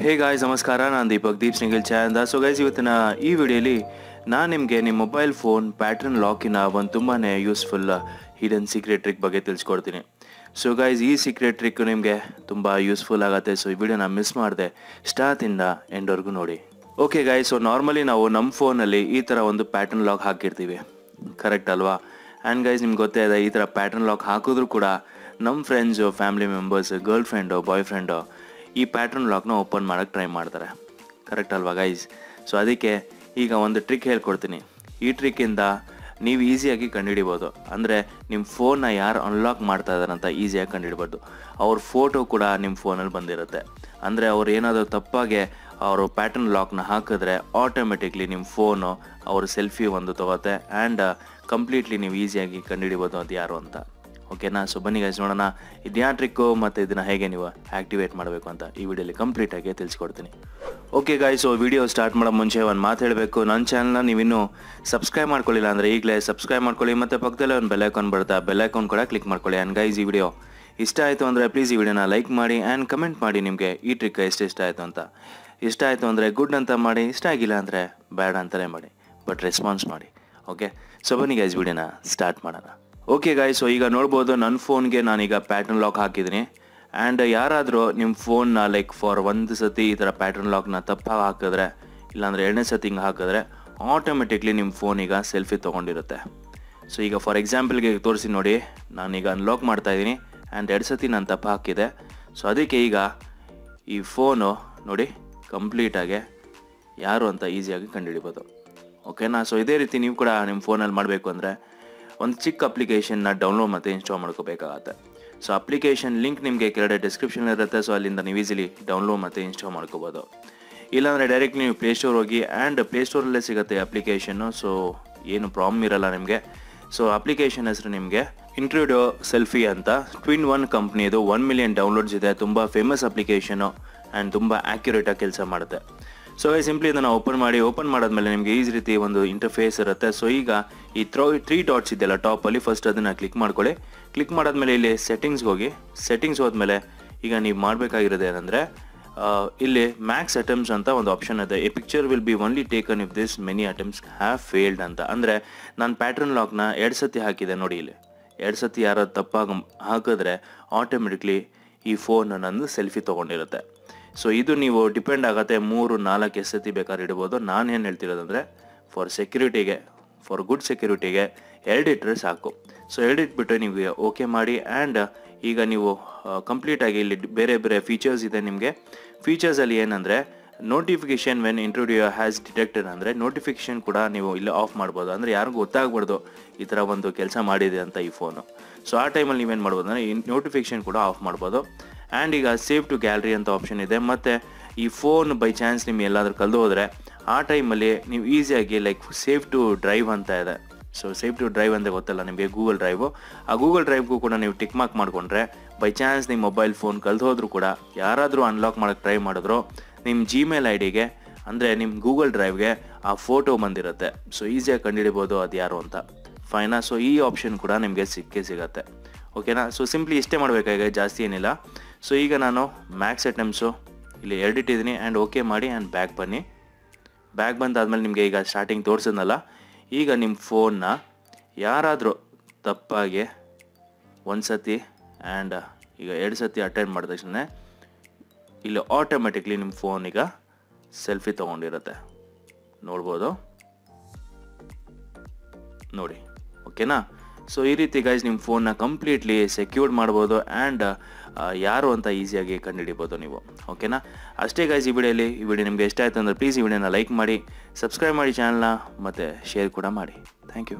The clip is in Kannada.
ಹೇ ಗಾಯ್ಸ್ ನಮಸ್ಕಾರ, ನಾನು ದೀಪ್ ಸಿಂಗಲ್ ಚಾಯಂದ. ಸೊ ಗೈಸ್, ಇವತ್ತಿನ ಈ ವಿಡಿಯೋಲಿ ನಾನು ನಿಮಗೆ ನಿಮ್ಮ ಮೊಬೈಲ್ ಫೋನ್ ಪ್ಯಾಟ್ರನ್ ಲಾಕಿನ ಒಂದು ತುಂಬಾ ಯೂಸ್ಫುಲ್ ಹಿಡನ್ ಸೀಕ್ರೆಟ್ ಟ್ರಿಕ್ ಬಗ್ಗೆ ತಿಳಿಸ್ಕೊಡ್ತೀನಿ. ಸೊ ಗೈಸ್, ಈ ಸೀಕ್ರೆಟ್ ಟ್ರಿಕ್ ನಿಮಗೆ ತುಂಬ ಯೂಸ್ಫುಲ್ ಆಗುತ್ತೆ. ಸೊ ಈ ವಿಡಿಯೋನ ಮಿಸ್ ಮಾಡಿದೆ ಸ್ಟಾರ್ಟಿಂದ ಎಂಡ್ವರೆಗೂ ನೋಡಿ. ಓಕೆ ಗೈಸ್, ಸೊ ನಾರ್ಮಲಿ ನಾವು ನಮ್ಮ ಫೋನಲ್ಲಿ ಈ ಥರ ಒಂದು ಪ್ಯಾಟ್ರನ್ ಲಾಕ್ ಹಾಕಿರ್ತೀವಿ, ಕರೆಕ್ಟ್ ಅಲ್ವಾ? ಆ್ಯಂಡ್ ಗೈಸ್, ನಿಮ್ಗೆ ಗೊತ್ತೇ ಇದೆ, ಈ ಥರ ಪ್ಯಾಟ್ರನ್ ಲಾಕ್ ಹಾಕಿದ್ರು ಕೂಡ ನಮ್ಮ friends, family members, girl friend, boy friend ಈ ಪ್ಯಾಟ್ರನ್ ಲಾಕ್ನ ಓಪನ್ ಮಾಡೋಕ್ಕೆ ಟ್ರೈ ಮಾಡ್ತಾರೆ, ಕರೆಕ್ಟ್ ಅಲ್ವಾ ಗೈಸ್? ಸೊ ಅದಕ್ಕೆ ಈಗ ಒಂದು ಟ್ರಿಕ್ ಹೇಳ್ಕೊಡ್ತೀನಿ. ಈ ಟ್ರಿಕ್ಕಿಂದ ನೀವು ಈಸಿಯಾಗಿ ಕಂಡುಹಿಡಿಬೋದು. ಅಂದರೆ ನಿಮ್ಮ ಫೋನ್ನ ಯಾರು ಅನ್ಲಾಕ್ ಮಾಡ್ತಾ ಇದ್ದಾರೆ ಅಂತ ಈಸಿಯಾಗಿ ಕಂಡುಹಿಡ್ಬೋದು. ಅವ್ರ ಫೋಟೋ ಕೂಡ ನಿಮ್ಮ ಫೋನಲ್ಲಿ ಬಂದಿರುತ್ತೆ. ಅಂದರೆ ಅವ್ರು ಏನಾದರೂ ತಪ್ಪಾಗೆ ಅವರು ಪ್ಯಾಟ್ರನ್ ಲಾಕ್ನ ಹಾಕಿದ್ರೆ ಆಟೋಮೆಟಿಕ್ಲಿ ನಿಮ್ಮ ಫೋನು ಅವ್ರ ಸೆಲ್ಫಿ ಒಂದು ತೊಗೊತ್ತೆ ಆ್ಯಂಡ್ ಕಂಪ್ಲೀಟ್ಲಿ ನೀವು ಈಸಿಯಾಗಿ ಕಂಡುಹಿಡಿಬೋದು ಅದು ಯಾರು ಅಂತ. ಓಕೆನಾ? ಸೊ ಬನ್ನಿ ಗೈಸ್, ನೋಡೋಣ ಇದ್ಯಾ ಟ್ರಿಕ್ಕು ಮತ್ತು ಇದನ್ನು ಹೇಗೆ ನೀವು ಆ್ಯಕ್ಟಿವೇಟ್ ಮಾಡಬೇಕು ಅಂತ ಈ ವಿಡಿಯೋಲಿ ಕಂಪ್ಲೀಟಾಗಿ ತಿಳಿಸ್ಕೊಡ್ತೀನಿ. Okay guys, so video start ಮಾಡೋ ಮುಂಚೆ ಒಂದು ಮಾತು ಹೇಳಬೇಕು. ನನ್ನ ಚಾನಲ್ನ ನೀವಿನ್ನೂ ಸಬ್ಸ್ಕ್ರೈಬ್ ಮಾಡ್ಕೊಳ್ಳಿಲ್ಲ ಅಂದರೆ ಈಗಲೇ ಸಬ್ಸ್ಕ್ರೈಬ್ ಮಾಡ್ಕೊಳ್ಳಿ, ಮತ್ತು ಪಕ್ಕದಲ್ಲೇ ಒಂದು ಬೆಲ್ ಐಕಾನ್ ಬರುತ್ತೆ, ಬೆಲ್ ಐಕಾನ್ ಕೂಡ ಕ್ಲಿಕ್ ಮಾಡ್ಕೊಳ್ಳಿ. ಆ್ಯಂಡ್ ಗೈಸ್, ಈ ವಿಡಿಯೋ ಇಷ್ಟ ಆಯಿತು ಅಂದರೆ ಪ್ಲೀಸ್ ಈ ವಿಡಿಯೋನ ಲೈಕ್ ಮಾಡಿ ಆ್ಯಂಡ್ ಕಮೆಂಟ್ ಮಾಡಿ ನಿಮಗೆ ಈ ಟ್ರಿಕ್ ಎಷ್ಟು ಇಷ್ಟ ಆಯಿತು ಅಂತ. ಇಷ್ಟ ಆಯಿತು ಅಂದರೆ ಗುಡ್ ಅಂತ ಮಾಡಿ, ಇಷ್ಟ ಆಗಿಲ್ಲ ಅಂದರೆ ಬ್ಯಾಡ್ ಅಂತಲೇ ಮಾಡಿ, ಬಟ್ ರೆಸ್ಪಾನ್ಸ್ ಮಾಡಿ. ಓಕೆ, ಸೊ ಬನ್ನಿ ಗೈಸ್, ವಿಡಿಯೋನ ಸ್ಟಾರ್ಟ್ ಮಾಡೋಣ. ಓಕೆ ಗೈಸ್, ಸೊ ಈಗ ನೋಡ್ಬೋದು ನನ್ನ ಫೋನ್ಗೆ ನಾನೀಗ ಪ್ಯಾಟ್ರನ್ ಲಾಕ್ ಹಾಕಿದ್ದೀನಿ. ಆ್ಯಂಡ್ ಯಾರಾದರೂ ನಿಮ್ಮ ಫೋನ್ನ ಲೈಕ್ ಫಾರ್ ಒಂದು ಸತಿ ಈ ಥರ ಪ್ಯಾಟ್ರನ್ ಲಾಕ್ನ ತಪ್ಪಾಗಿ ಹಾಕಿದ್ರೆ, ಇಲ್ಲಾಂದರೆ ಎರಡನೇ ಸತಿ ಹಿಂಗೆ ಹಾಕಿದ್ರೆ ಆಟೋಮೆಟಿಕ್ಲಿ ನಿಮ್ಮ ಫೋನ್ ಈಗ ಸೆಲ್ಫಿ ತೊಗೊಂಡಿರುತ್ತೆ. ಸೊ ಈಗ ಫಾರ್ ಎಕ್ಸಾಂಪಲ್ಗೆ ತೋರಿಸಿ ನೋಡಿ, ನಾನೀಗ ಅನ್ಲಾಕ್ ಮಾಡ್ತಾಯಿದ್ದೀನಿ ಆ್ಯಂಡ್ ಎರಡು ಸತಿ ನಾನು ತಪ್ಪು ಹಾಕಿದೆ. ಸೊ ಅದಕ್ಕೆ ಈಗ ಈ ಫೋನು ನೋಡಿ ಕಂಪ್ಲೀಟಾಗಿ ಯಾರು ಅಂತ ಈಸಿಯಾಗಿ ಕಂಡುಹಿಡಿಬೋದು. ಓಕೆನಾ? ಸೊ ಇದೇ ರೀತಿ ನೀವು ಕೂಡ ನಿಮ್ಮ ಫೋನಲ್ಲಿ ಮಾಡಬೇಕು ಅಂದರೆ ಒಂದು ಚಿಕ್ಕ ಅಪ್ಲಿಕೇಶನ್ನ ಡೌನ್ಲೋಡ್ ಮತ್ತು ಇನ್ಸ್ಟಾಲ್ ಮಾಡ್ಕೋಬೇಕಾಗತ್ತೆ. ಸೊ ಅಪ್ಲಿಕೇಶನ್ ಲಿಂಕ್ ನಿಮಗೆ ಕೆಳಗಡೆ ಡಿಸ್ಕ್ರಿಪ್ಷನ್ ಇರುತ್ತೆ. ಸೊ ಅಲ್ಲಿಂದ ನೀವು ಈಸಿಲಿ ಡೌನ್ಲೋಡ್ ಮತ್ತು ಇನ್ಸ್ಟಾಲ್ ಮಾಡ್ಕೋಬೋದು. ಇಲ್ಲಾಂದರೆ ಡೈರೆಕ್ಟ್ ನೀವು ಪ್ಲೇಸ್ಟೋರ್ ಹೋಗಿ ಆ್ಯಂಡ್ ಪ್ಲೇಸ್ಟೋರಲ್ಲೇ ಸಿಗುತ್ತೆ ಅಪ್ಲಿಕೇಶನ್ನು. ಸೊ ಏನು ಪ್ರಾಬ್ಲಮ್ ಇರಲ್ಲ ನಿಮಗೆ. ಸೊ ಅಪ್ಲಿಕೇಶನ್ ಹೆಸರು ನಿಮಗೆ ಇಂಟ್ರೂಡೋ ಸೆಲ್ಫಿ ಅಂತ, ಟ್ವಿನ್1 ಕಂಪ್ನಿದು 1 ಮಿಲಿಯನ್ ಡೌನ್ಲೋಡ್ಸ್ ಇದೆ. ತುಂಬ ಫೇಮಸ್ ಅಪ್ಲಿಕೇಶನು ಆ್ಯಂಡ್ ತುಂಬ ಆ್ಯಕ್ಯುರೇಟಾಗಿ ಕೆಲಸ ಮಾಡುತ್ತೆ. ಸೊ ಸಿಂಪ್ಲಿ ಇದನ್ನು ಓಪನ್ ಮಾಡಾದ್ಮೇಲೆ ನಿಮಗೆ ಈ ರೀತಿ ಒಂದು ಇಂಟರ್ಫೇಸ್ ಇರುತ್ತೆ. ಸೊ ಈಗ ಈ 3 ಡಾಟ್ಸ್ ಇದೆಯಲ್ಲ ಟಾಪಲ್ಲಿ, ಫಸ್ಟ್ ಅದನ್ನು ಕ್ಲಿಕ್ ಮಾಡ್ಕೊಳ್ಳಿ. ಕ್ಲಿಕ್ ಮಾಡಾದ್ಮೇಲೆ ಇಲ್ಲಿ ಸೆಟ್ಟಿಂಗ್ಸ್ಗೆ ಹೋಗಿ, ಸೆಟ್ಟಿಂಗ್ಸ್ ಹೋದ್ಮೇಲೆ ಈಗ ನೀವು ಮಾಡಬೇಕಾಗಿರೋದು ಏನಂದರೆ ಇಲ್ಲಿ ಮ್ಯಾಕ್ಸ್ ಅಟೆಂಪ್ಟ್ಸ್ ಅಂತ ಒಂದು ಆಪ್ಷನ್ ಇದೆ. A picture will be only taken if this many attempts have failed ಅಂತ. ಅಂದರೆ ನಾನು ಪ್ಯಾಟ್ರನ್ ಲಾಕ್ನ 2 ಸತಿ ಹಾಕಿದೆ ನೋಡಿ, ಇಲ್ಲಿ 2 ಸತಿ ಯಾರಾದ್ರು ತಪ್ಪಾಗಿ ಹಾಕಿದ್ರೆ ಆಟೋಮೆಟಿಕ್ಲಿ ಈ ಫೋನ್ ನಂದು ಸೆಲ್ಫಿ ತೊಗೊಂಡಿರುತ್ತೆ. ಸೊ ಇದು ನೀವು ಡಿಪೆಂಡ್ ಆಗುತ್ತೆ, 3-4 ಸತಿ ಬೇಕಾದ್ರೆ ಇಡ್ಬೋದು. ನಾನು ಏನು ಹೇಳ್ತಿರೋದಂದರೆ ಫಾರ್ ಗುಡ್ ಸೆಕ್ಯೂರಿಟಿಗೆ 2 ಇಟ್ಟರೆ ಸಾಕು. ಸೊ 2 ಇಟ್ಬಿಟ್ರೆ ನೀವು ಓಕೆ ಮಾಡಿ. ಆ್ಯಂಡ್ ಈಗ ನೀವು ಕಂಪ್ಲೀಟಾಗಿ ಇಲ್ಲಿ ಬೇರೆ ಬೇರೆ ಫೀಚರ್ಸ್ ಇದೆ ನಿಮಗೆ. ಫೀಚರ್ಸಲ್ಲಿ ಏನಂದರೆ ನೋಟಿಫಿಕೇಷನ್ ವೆನ್ ಇಂಟ್ರೂಡಿಯೋ ಹ್ಯಾಸ್ ಡಿಟೆಕ್ಟೆಡ್, ಅಂದರೆ ನೋಟಿಫಿಕೇಷನ್ ಕೂಡ ನೀವು ಇಲ್ಲಿ ಆಫ್ ಮಾಡ್ಬೋದು. ಅಂದರೆ ಯಾರಿಗೂ ಗೊತ್ತಾಗ್ಬಾರ್ದು ಈ ಥರ ಒಂದು ಕೆಲಸ ಮಾಡಿದೆ ಅಂತ ಈ ಫೋನು. ಸೊ ಆ ಟೈಮಲ್ಲಿ ನೀವೇನು ಮಾಡ್ಬೋದು ಅಂದರೆ ಈ ನೋಟಿಫಿಕೇಷನ್ ಕೂಡ ಆಫ್ ಮಾಡ್ಬೋದು. ಆ್ಯಂಡ್ ಈಗ ಸೇವ್ ಟು ಗ್ಯಾಲರಿ ಅಂತ ಆಪ್ಷನ್ ಇದೆ. ಮತ್ತು ಈ ಫೋನ್ ಬೈ ಚಾನ್ಸ್ ನಿಮ್ಗೆ ಎಲ್ಲಾದರೂ ಕಳೆದು ಹೋದರೆ ಆ ಟೈಮಲ್ಲಿ ನೀವು ಈಸಿಯಾಗಿ ಲೈಕ್ ಸೇವ್ ಟು ಡ್ರೈವ್ ಅಂತ ಇದೆ. ಸೊ ಸೇವ್ ಟು ಡ್ರೈವ್ ಅಂತ ಗೊತ್ತಲ್ಲ ನಿಮಗೆ, ಗೂಗಲ್ ಡ್ರೈವು. ಆ ಗೂಗಲ್ ಡ್ರೈವ್ಗೂ ಕೂಡ ನೀವು ಟಿಕ್ ಮಾರ್ಕ್ ಮಾಡಿಕೊಂಡ್ರೆ ಬೈ ಚಾನ್ಸ್ ನಿಮ್ಮ ಮೊಬೈಲ್ ಫೋನ್ ಕಳೆದು ಹೋದರೂ ಕೂಡ ಯಾರಾದರೂ ಅನ್ಲಾಕ್ ಮಾಡೋಕ್ಕೆ ಟ್ರೈ ಮಾಡಿದ್ರು ನಿಮ್ಮ ಜಿಮೇಲ್ ಐಡಿಗೆ, ಅಂದರೆ ನಿಮ್ಮ ಗೂಗಲ್ ಡ್ರೈವ್ಗೆ ಆ ಫೋಟೋ ಬಂದಿರುತ್ತೆ. ಸೊ ಈಸಿಯಾಗಿ ಕಂಡುಹಿಡಿಬೋದು ಅದು ಯಾರು ಅಂತ. ಫೈನಾ? ಸೊ ಈ ಆಪ್ಷನ್ ಕೂಡ ನಿಮಗೆ ಸಿಗತ್ತೆ. ಓಕೆನಾ? ಸೊ ಸಿಂಪ್ಲಿ ಇಷ್ಟೇ ಮಾಡಬೇಕಾಗಿದೆ, ಜಾಸ್ತಿ ಏನಿಲ್ಲ. ಸೊ ಈಗ ನಾನು ಮ್ಯಾಕ್ಸ್ ಅಟೆಂಪ್ಟ್ಸು ಇಲ್ಲಿ 2 ಇಟ್ಟಿದ್ದೀನಿ ಆ್ಯಂಡ್ ಓಕೆ ಮಾಡಿ ಆ್ಯಂಡ್ ಬ್ಯಾಕ್ ಬನ್ನಿ. ಬ್ಯಾಕ್ ಬಂದಾದ್ಮೇಲೆ ನಿಮಗೆ ಈಗ ಸ್ಟಾರ್ಟಿಂಗ್ ತೋರಿಸಿದ್ನಲ್ಲ, ಈಗ ನಿಮ್ಮ ಫೋನ್ನ ಯಾರಾದರೂ ತಪ್ಪಾಗಿ 1 ಸತಿ ಆ್ಯಂಡ್ ಈಗ 2 ಸತಿ ಅಟೆಂಡ್ ಮಾಡಿದ ತಕ್ಷಣ ಇಲ್ಲಿ ಆಟೋಮೆಟಿಕ್ಲಿ ನಿಮ್ಮ ಫೋನ್ ಈಗ ಸೆಲ್ಫಿ ತೊಗೊಂಡಿರುತ್ತೆ, ನೋಡ್ಬೋದು ನೋಡಿ. ಓಕೆನಾ? ಸೊ ಈ ರೀತಿ ಗೈಸ್ ನಿಮ್ಮ ಫೋನ್ನ ಕಂಪ್ಲೀಟ್ಲಿ ಸೆಕ್ಯೂರ್ಡ್ ಮಾಡ್ಬೋದು ಆ್ಯಂಡ್ ಯಾರು ಅಂತ ಈಸಿಯಾಗಿ ಕಂಡುಹಿಡಿಬೋದು ನೀವು. ಓಕೆನಾ? ಅಷ್ಟೇ ಗೈಸ್ ಈ ವಿಡಿಯೋ ನಿಮಗೆ ಇಷ್ಟ ಆಯಿತು ಅಂದರೆ ಪ್ಲೀಸ್ ಈ ವಿಡಿಯೋನ ಲೈಕ್ ಮಾಡಿ, ಸಬ್ಸ್ಕ್ರೈಬ್ ಮಾಡಿ ಚಾನಲ್ನ, ಮತ್ತು ಶೇರ್ ಕೂಡ ಮಾಡಿ. Thank you.